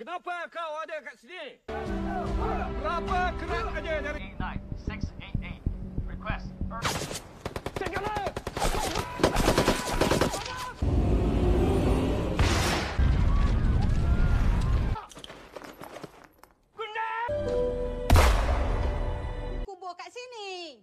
Kenapa kau ada kat sini? Berapa kerat aja dari 89688. Request. Kubur kat sini.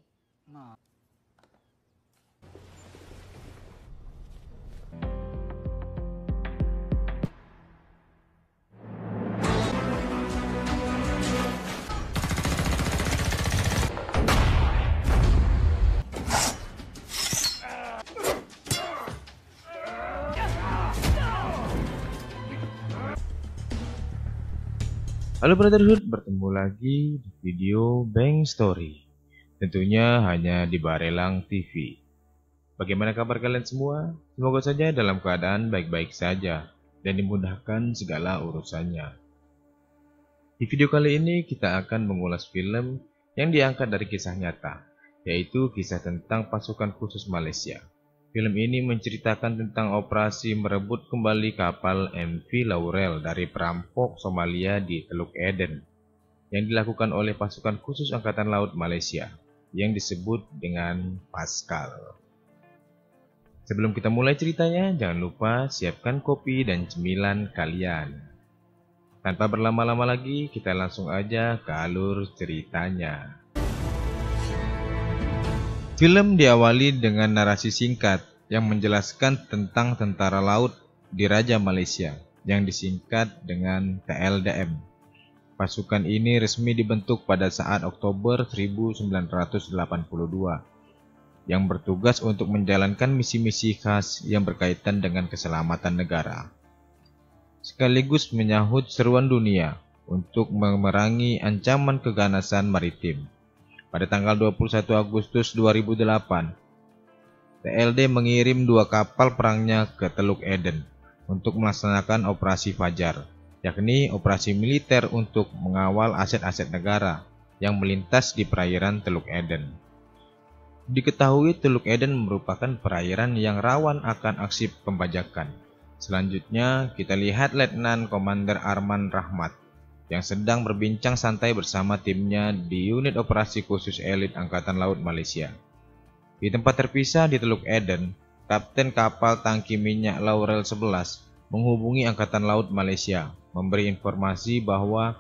Halo Brotherhood, bertemu lagi di video Bank Story. Tentunya hanya di Barelang TV. Bagaimana kabar kalian semua? Semoga saja dalam keadaan baik-baik saja dan dimudahkan segala urusannya. Di video kali ini kita akan mengulas film yang diangkat dari kisah nyata, yaitu kisah tentang pasukan khusus Malaysia. Film ini menceritakan tentang operasi merebut kembali kapal MV Laurel dari perampok Somalia di Teluk Eden yang dilakukan oleh pasukan khusus Angkatan Laut Malaysia yang disebut dengan Pascal. Sebelum kita mulai ceritanya, jangan lupa siapkan kopi dan cemilan kalian. Tanpa berlama-lama lagi, kita langsung aja ke alur ceritanya. Film diawali dengan narasi singkat yang menjelaskan tentang tentara laut di Raja Malaysia yang disingkat dengan TLDM. Pasukan ini resmi dibentuk pada saat Oktober 1982 yang bertugas untuk menjalankan misi-misi khas yang berkaitan dengan keselamatan negara, sekaligus menyahut seruan dunia untuk memerangi ancaman keganasan maritim. Pada tanggal 21 Agustus 2008, TLD mengirim 2 kapal perangnya ke Teluk Eden untuk melaksanakan operasi Fajar, yakni operasi militer untuk mengawal aset-aset negara yang melintas di perairan Teluk Eden. Diketahui Teluk Eden merupakan perairan yang rawan akan aksi pembajakan. Selanjutnya kita lihat Letnan Komander Arman Rahmat yang sedang berbincang santai bersama timnya di unit operasi khusus elit Angkatan Laut Malaysia. Di tempat terpisah di Teluk Eden, Kapten kapal tangki minyak Laurel 11 menghubungi Angkatan Laut Malaysia, memberi informasi bahwa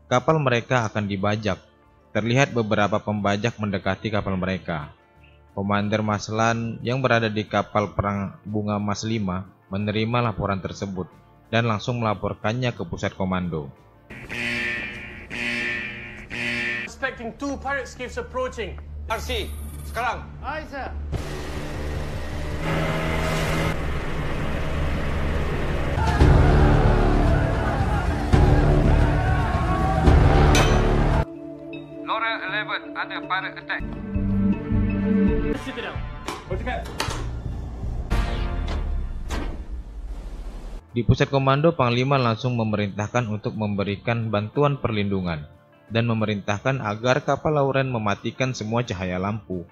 kapal mereka akan dibajak. Terlihat beberapa pembajak mendekati kapal mereka. Komander Maslan yang berada di kapal perang Bunga Mas 5 menerima laporan tersebut dan langsung melaporkannya ke pusat komando. Expecting 2 pirate skiffs approaching. RC, sekarang. Aye, sir. Laurel 11 under pirate attack. Sit down. Berdekat. Di pusat komando, Panglima langsung memerintahkan untuk memberikan bantuan perlindungan dan memerintahkan agar kapal Laurel mematikan semua cahaya lampu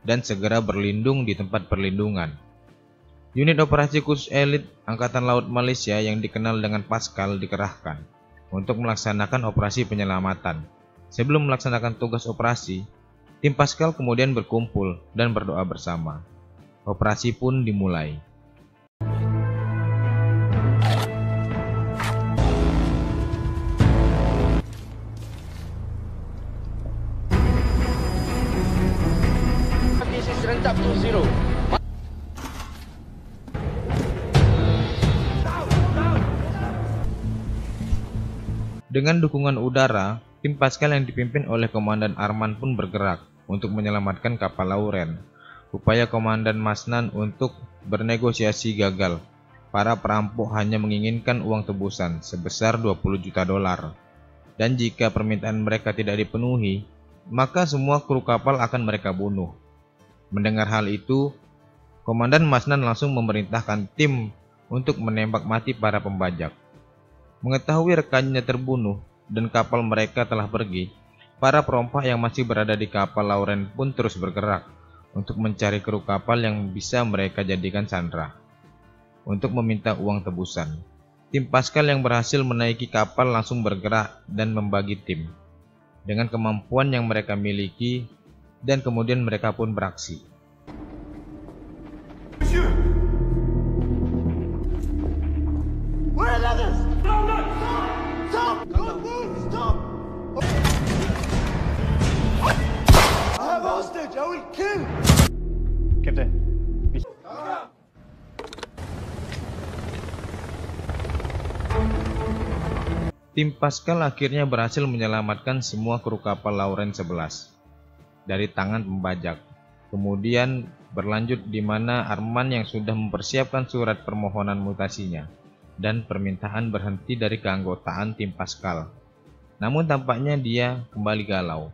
dan segera berlindung di tempat perlindungan. Unit operasi khusus elit Angkatan Laut Malaysia yang dikenal dengan Pascal dikerahkan untuk melaksanakan operasi penyelamatan. Sebelum melaksanakan tugas operasi, tim Pascal kemudian berkumpul dan berdoa bersama. Operasi pun dimulai. Serentak to zero. Dengan dukungan udara, tim Pascal yang dipimpin oleh Komandan Arman pun bergerak untuk menyelamatkan kapal Laurel. Upaya Komandan Masnan untuk bernegosiasi gagal. Para perampok hanya menginginkan uang tebusan sebesar 20 juta dolar. Dan jika permintaan mereka tidak dipenuhi, maka semua kru kapal akan mereka bunuh. Mendengar hal itu, Komandan Masnan langsung memerintahkan tim untuk menembak mati para pembajak. Mengetahui rekannya terbunuh dan kapal mereka telah pergi, para perompak yang masih berada di kapal Laurel pun terus bergerak untuk mencari kru kapal yang bisa mereka jadikan sandera untuk meminta uang tebusan. Tim Pascal yang berhasil menaiki kapal langsung bergerak dan membagi tim dengan kemampuan yang mereka miliki, dan kemudian mereka pun beraksi. Captain. Tim Pascal akhirnya berhasil menyelamatkan semua kru kapal Lawrence 11 dari tangan pembajak. Kemudian berlanjut di mana Arman yang sudah mempersiapkan surat permohonan mutasinya dan permintaan berhenti dari keanggotaan tim Pascal. Namun tampaknya dia kembali galau.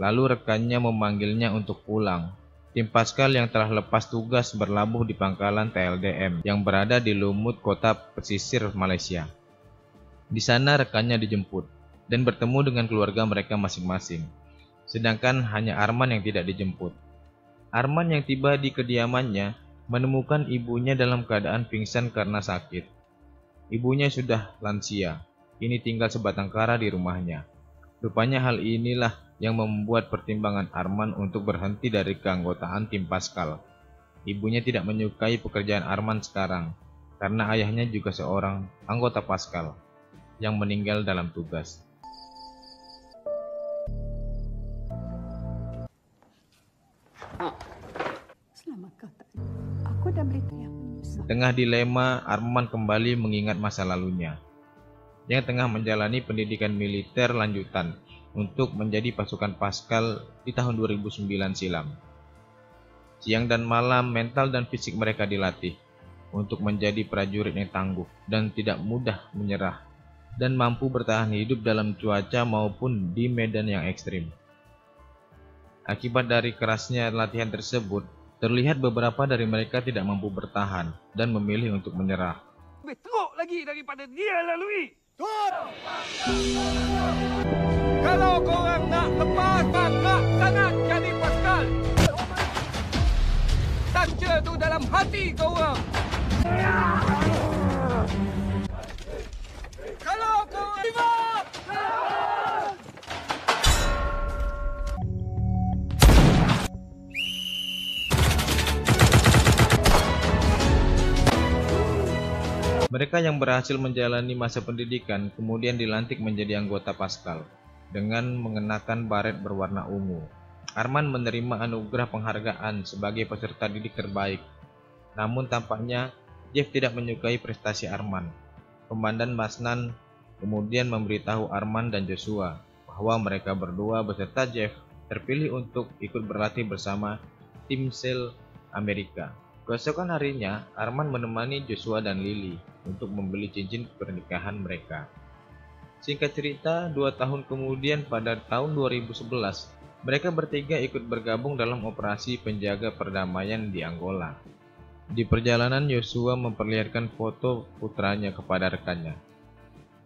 Lalu rekannya memanggilnya untuk pulang. Tim Pascal yang telah lepas tugas berlabuh di pangkalan TLDM yang berada di lumut kota pesisir Malaysia. Di sana rekannya dijemput dan bertemu dengan keluarga mereka masing-masing. Sedangkan hanya Arman yang tidak dijemput. Arman yang tiba di kediamannya menemukan ibunya dalam keadaan pingsan karena sakit. Ibunya sudah lansia, kini tinggal sebatang kara di rumahnya. Rupanya hal inilah yang membuat pertimbangan Arman untuk berhenti dari keanggotaan tim Pascal. Ibunya tidak menyukai pekerjaan Arman sekarang, karena ayahnya juga seorang anggota Pascal yang meninggal dalam tugas. Selamat kau tak. Aku dah beritahu yang menyusah. Di tengah dilema, Arman kembali mengingat masa lalunya, yang tengah menjalani pendidikan militer lanjutan untuk menjadi pasukan Pascal di tahun 2009 silam. Siang dan malam, mental dan fisik mereka dilatih untuk menjadi prajurit yang tangguh dan tidak mudah menyerah, dan mampu bertahan hidup dalam cuaca maupun di medan yang ekstrim. Akibat dari kerasnya latihan tersebut, terlihat beberapa dari mereka tidak mampu bertahan dan memilih untuk menyerah. Lebih teruk lagi daripada dia lalui. Kalau korang nak lepas, nak sangat jadi Pascal. Tanja tu dalam hati korang. Kalau korang give up! Mereka yang berhasil menjalani masa pendidikan kemudian dilantik menjadi anggota Pascal dengan mengenakan baret berwarna ungu. Arman menerima anugerah penghargaan sebagai peserta didik terbaik. Namun tampaknya Jeff tidak menyukai prestasi Arman. Komandan Masnan kemudian memberitahu Arman dan Joshua bahwa mereka berdua beserta Jeff terpilih untuk ikut berlatih bersama tim SEAL Amerika. Keesokan harinya, Arman menemani Joshua dan Lily untuk membeli cincin pernikahan mereka. Singkat cerita, 2 tahun kemudian pada tahun 2011, mereka bertiga ikut bergabung dalam operasi penjaga perdamaian di Angola. Di perjalanan, Joshua memperlihatkan foto putranya kepada rekannya.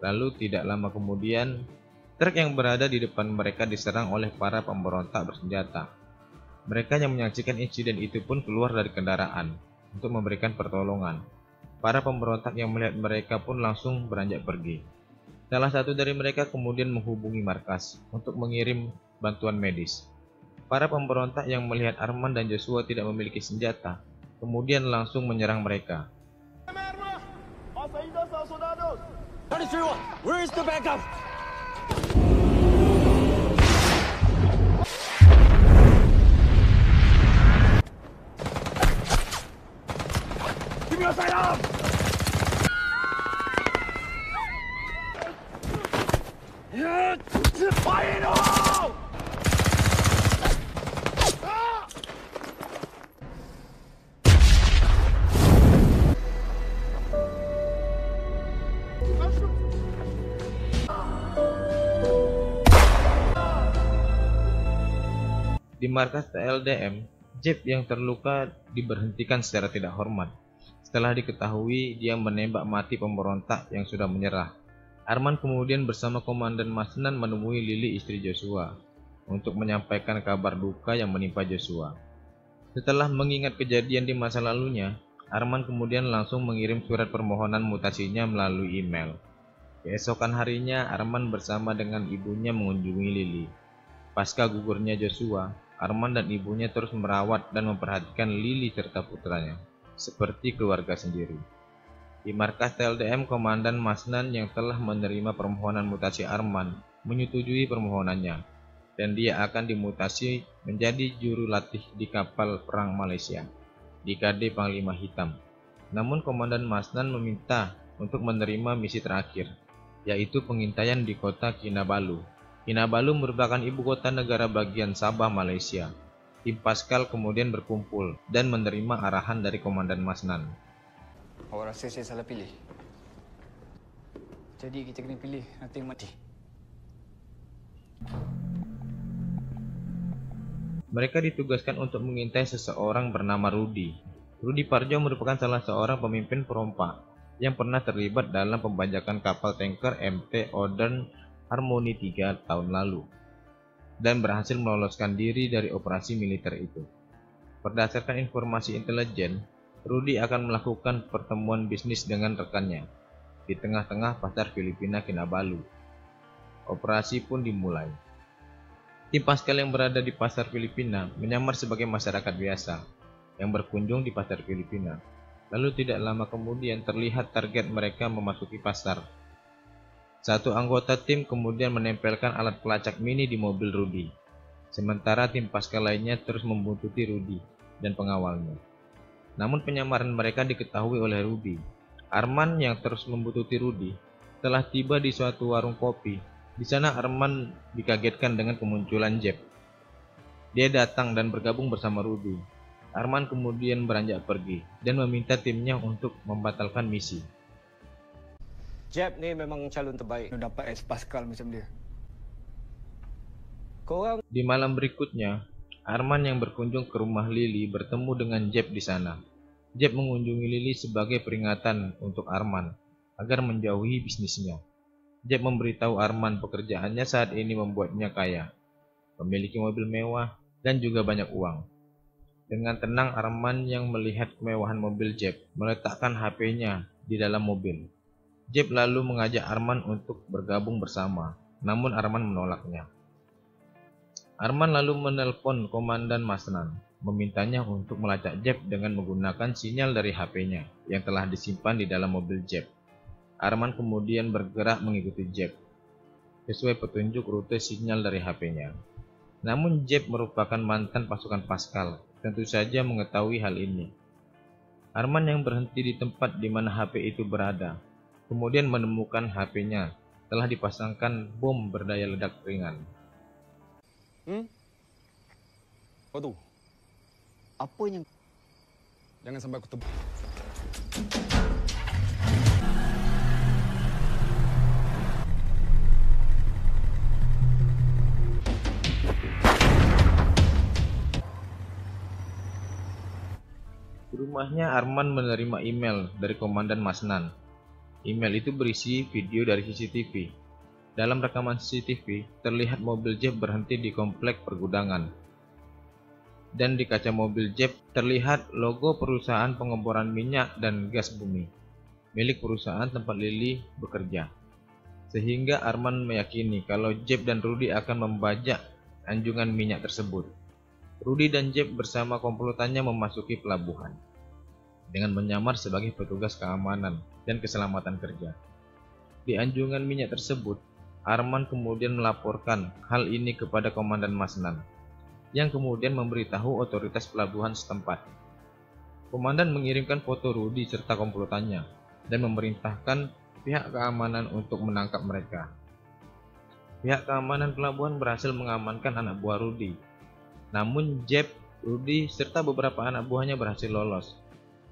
Lalu tidak lama kemudian, truk yang berada di depan mereka diserang oleh para pemberontak bersenjata. Mereka yang menyaksikan insiden itu pun keluar dari kendaraan untuk memberikan pertolongan. Para pemberontak yang melihat mereka pun langsung beranjak pergi. Salah satu dari mereka kemudian menghubungi markas untuk mengirim bantuan medis. Para pemberontak yang melihat Arman dan Joshua tidak memiliki senjata, kemudian langsung menyerang mereka. Where is the backup? Give me your side arm! Fire in the hole! Di markas TLDM, Jeff yang terluka diberhentikan secara tidak hormat. Setelah diketahui dia menembak mati pemberontak yang sudah menyerah. Arman kemudian bersama Komandan Masnan menemui Lily, istri Joshua, untuk menyampaikan kabar duka yang menimpa Joshua. Setelah mengingat kejadian di masa lalunya, Arman kemudian langsung mengirim surat permohonan mutasinya melalui email. Keesokan harinya, Arman bersama dengan ibunya mengunjungi Lily. Pasca gugurnya Joshua, Arman dan ibunya terus merawat dan memperhatikan Lily serta putranya, seperti keluarga sendiri. Di markas TLDM, Komandan Masnan yang telah menerima permohonan mutasi Arman menyetujui permohonannya, dan dia akan dimutasi menjadi juru latih di kapal perang Malaysia di KD Panglima Hitam. Namun Komandan Masnan meminta untuk menerima misi terakhir, yaitu pengintaian di kota Kinabalu. Kinabalu merupakan ibu kota negara bagian Sabah, Malaysia. Tim Pascal kemudian berkumpul dan menerima arahan dari Komandan Masnan. Awak rasa saya salah pilih? Jadi kita kena pilih nanti mati. Mereka ditugaskan untuk mengintai seseorang bernama Rudy. Rudy Parjo merupakan salah seorang pemimpin perompak yang pernah terlibat dalam pembajakan kapal tanker MT Odern Harmony 3 tahun lalu dan berhasil meloloskan diri dari operasi militer itu. Berdasarkan informasi intelijen, Rudy akan melakukan pertemuan bisnis dengan rekannya di tengah-tengah pasar Filipina Kinabalu. Operasi pun dimulai. Tim Pascal yang berada di pasar Filipina menyamar sebagai masyarakat biasa yang berkunjung di pasar Filipina. Lalu tidak lama kemudian terlihat target mereka memasuki pasar. Satu anggota tim kemudian menempelkan alat pelacak mini di mobil Rudy. Sementara tim Pascal lainnya terus membuntuti Rudy dan pengawalnya. Namun penyamaran mereka diketahui oleh Rudy. Arman yang terus membuntuti Rudy telah tiba di suatu warung kopi. Di sana Arman dikagetkan dengan kemunculan Jeb. Dia datang dan bergabung bersama Rudy. Arman kemudian beranjak pergi dan meminta timnya untuk membatalkan misi. Jeb ni memang calon terbaik. Kena dapat S Pascal macam dia. Korang Di malam berikutnya, Arman yang berkunjung ke rumah Lily bertemu dengan Jeb di sana. Jeb mengunjungi Lily sebagai peringatan untuk Arman agar menjauhi bisnisnya. Jeb memberitahu Arman pekerjaannya saat ini membuatnya kaya, memiliki mobil mewah, dan juga banyak uang. Dengan tenang Arman yang melihat kemewahan mobil Jeb meletakkan HP-nya di dalam mobil. Jeb lalu mengajak Arman untuk bergabung bersama, namun Arman menolaknya. Arman lalu menelpon Komandan Masnan, memintanya untuk melacak Jeb dengan menggunakan sinyal dari HP-nya yang telah disimpan di dalam mobil Jeb. Arman kemudian bergerak mengikuti Jeb sesuai petunjuk rute sinyal dari HP-nya. Namun Jeb merupakan mantan pasukan Pascal, tentu saja mengetahui hal ini. Arman yang berhenti di tempat di mana HP itu berada, kemudian menemukan HP-nya telah dipasangkan bom berdaya ledak ringan. Apa tu? Apa yang... Jangan sampai aku tebak. Di rumahnya Arman menerima email dari Komandan Masnan. Email itu berisi video dari CCTV. Dalam rekaman CCTV, terlihat mobil Jeb berhenti di komplek pergudangan. Dan di kaca mobil Jeb terlihat logo perusahaan pengeboran minyak dan gas bumi, milik perusahaan tempat Lily bekerja. Sehingga Arman meyakini kalau Jeb dan Rudy akan membajak anjungan minyak tersebut. Rudy dan Jeb bersama komplotannya memasuki pelabuhan dengan menyamar sebagai petugas keamanan dan keselamatan kerja. Di anjungan minyak tersebut, Arman kemudian melaporkan hal ini kepada Komandan Masnan, yang kemudian memberitahu otoritas pelabuhan setempat. Komandan mengirimkan foto Rudy serta komplotannya dan memerintahkan pihak keamanan untuk menangkap mereka. Pihak keamanan pelabuhan berhasil mengamankan anak buah Rudy. Namun Jeb, Rudy, serta beberapa anak buahnya berhasil lolos.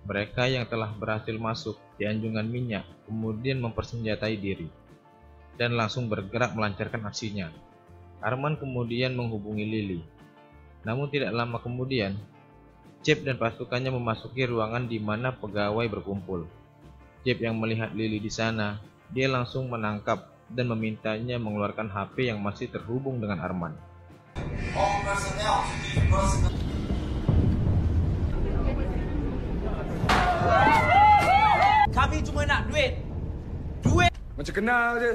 Mereka yang telah berhasil masuk di anjungan minyak kemudian mempersenjatai diri dan langsung bergerak melancarkan aksinya. Arman kemudian menghubungi Lily. Namun tidak lama kemudian, Jeb dan pasukannya memasuki ruangan di mana pegawai berkumpul. Jeb yang melihat Lily di sana, dia langsung menangkap dan memintanya mengeluarkan HP yang masih terhubung dengan Arman. Kami cuma nak duit. Duit. Macam kenal je.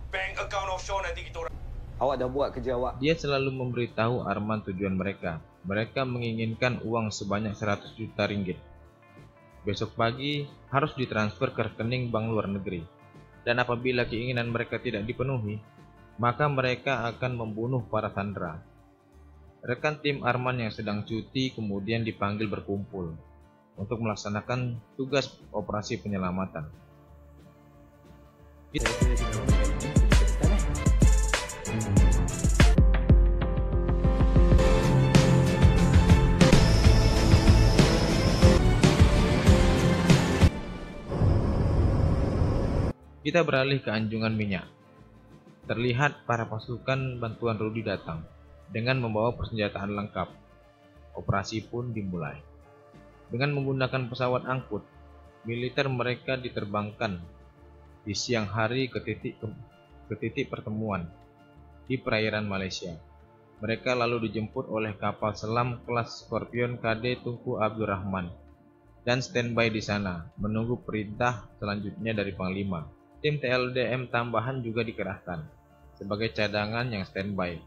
Bank account offshore nanti kita orang. Awak dah buat kerja awak. Dia selalu memberitahu Arman tujuan mereka. Mereka menginginkan uang sebanyak 100 juta ringgit. Besok pagi harus ditransfer ke rekening bank luar negeri. Dan apabila keinginan mereka tidak dipenuhi, maka mereka akan membunuh para sandera. Rekan tim Arman yang sedang cuti kemudian dipanggil berkumpul untuk melaksanakan tugas operasi penyelamatan. Kita beralih ke Anjungan Minyak. Terlihat para pasukan bantuan Rudi datang dengan membawa persenjataan lengkap. Operasi pun dimulai. Dengan menggunakan pesawat angkut, militer mereka diterbangkan di siang hari ke titik pertemuan di perairan Malaysia. Mereka lalu dijemput oleh kapal selam kelas Scorpion KD Tunku Abdul Rahman dan standby di sana menunggu perintah selanjutnya dari Panglima. Tim TLDM tambahan juga dikerahkan sebagai cadangan yang standby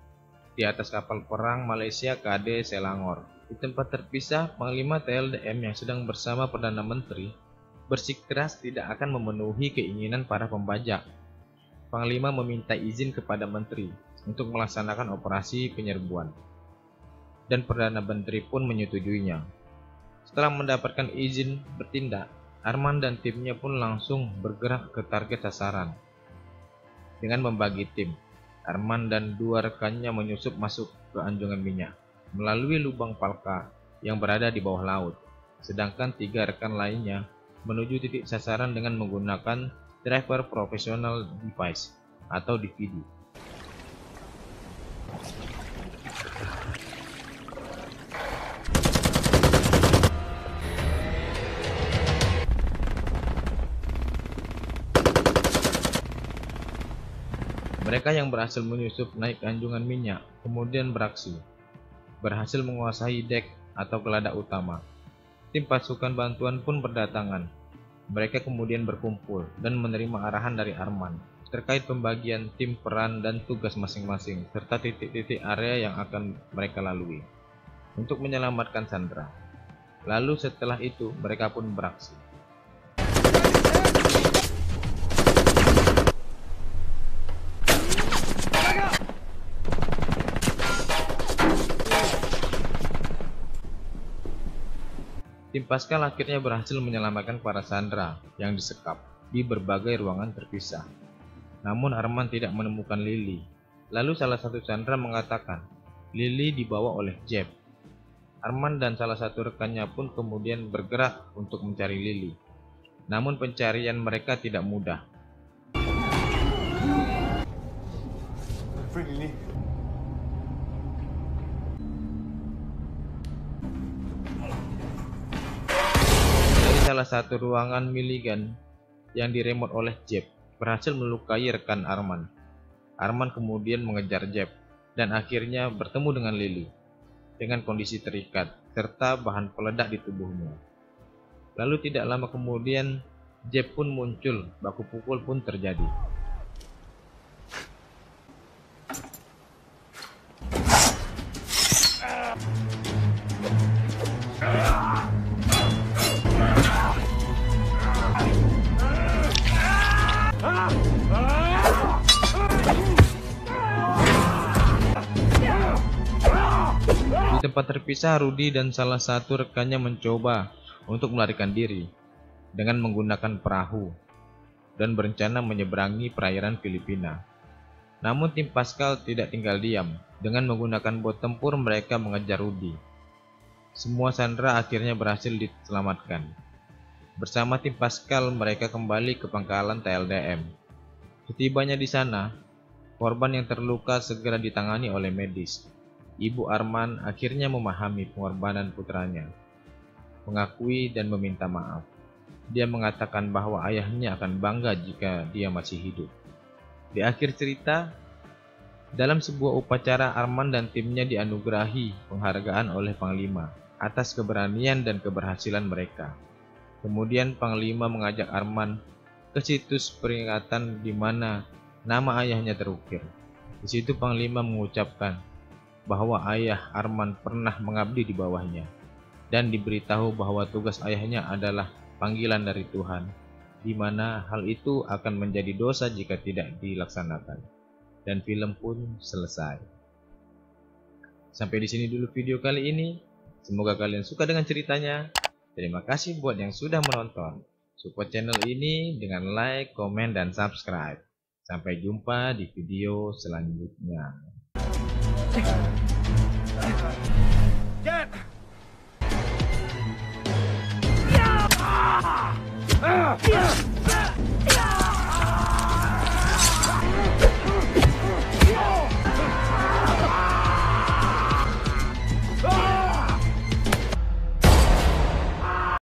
di atas kapal perang Malaysia KD Selangor. Di tempat terpisah, Panglima TLDM yang sedang bersama Perdana Menteri bersikeras tidak akan memenuhi keinginan para pembajak. Panglima meminta izin kepada Menteri untuk melaksanakan operasi penyerbuan, dan Perdana Menteri pun menyetujuinya. Setelah mendapatkan izin bertindak, Arman dan timnya pun langsung bergerak ke target sasaran. Dengan membagi tim, Arman dan dua rekannya menyusup masuk ke Anjungan Minyak melalui lubang Palka yang berada di bawah laut, sedangkan tiga rekan lainnya menuju titik sasaran dengan menggunakan driver professional device atau DVD. Mereka yang berhasil menyusup naik ke Anjungan Minyak kemudian beraksi, berhasil menguasai dek atau geladak utama. Tim pasukan bantuan pun berdatangan. Mereka kemudian berkumpul dan menerima arahan dari Arman terkait pembagian tim peran dan tugas masing-masing serta titik-titik area yang akan mereka lalui untuk menyelamatkan sandera. Lalu setelah itu mereka pun beraksi. Tim Paskal akhirnya berhasil menyelamatkan para sandera yang disekap di berbagai ruangan terpisah. Namun Arman tidak menemukan Lily. Lalu salah satu sandera mengatakan Lily dibawa oleh Jeb. Arman dan salah satu rekannya pun kemudian bergerak untuk mencari Lily. Namun pencarian mereka tidak mudah. Salah satu ruangan Milligan yang diremote oleh Jeb berhasil melukai rekan Arman. Arman kemudian mengejar Jeb dan akhirnya bertemu dengan Lily dengan kondisi terikat serta bahan peledak di tubuhnya. Lalu tidak lama kemudian Jeb pun muncul, baku pukul pun terjadi. Di tempat terpisah, Rudi dan salah satu rekannya mencoba untuk melarikan diri dengan menggunakan perahu dan berencana menyeberangi perairan Filipina. Namun tim Paskal tidak tinggal diam. Dengan menggunakan bot tempur mereka mengejar Rudi. Semua sandera akhirnya berhasil diselamatkan. Bersama tim Paskal mereka kembali ke pangkalan TLDM. Setibanya di sana, korban yang terluka segera ditangani oleh medis. Ibu Arman akhirnya memahami pengorbanan putranya, mengakui dan meminta maaf. Dia mengatakan bahwa ayahnya akan bangga jika dia masih hidup. Di akhir cerita, Dalam sebuah upacara, Arman dan timnya dianugerahi penghargaan oleh Panglima atas keberanian dan keberhasilan mereka. Kemudian Panglima mengajak Arman ke situs peringatan di mana nama ayahnya terukir. Di situ Panglima mengucapkan bahwa ayah Arman pernah mengabdi di bawahnya dan diberitahu bahwa tugas ayahnya adalah panggilan dari Tuhan, di mana hal itu akan menjadi dosa jika tidak dilaksanakan. Dan film pun selesai. Sampai di sini dulu video kali ini. Semoga kalian suka dengan ceritanya. Terima kasih buat yang sudah menonton. Support channel ini dengan like, komen, dan subscribe. Sampai jumpa di video selanjutnya. Get!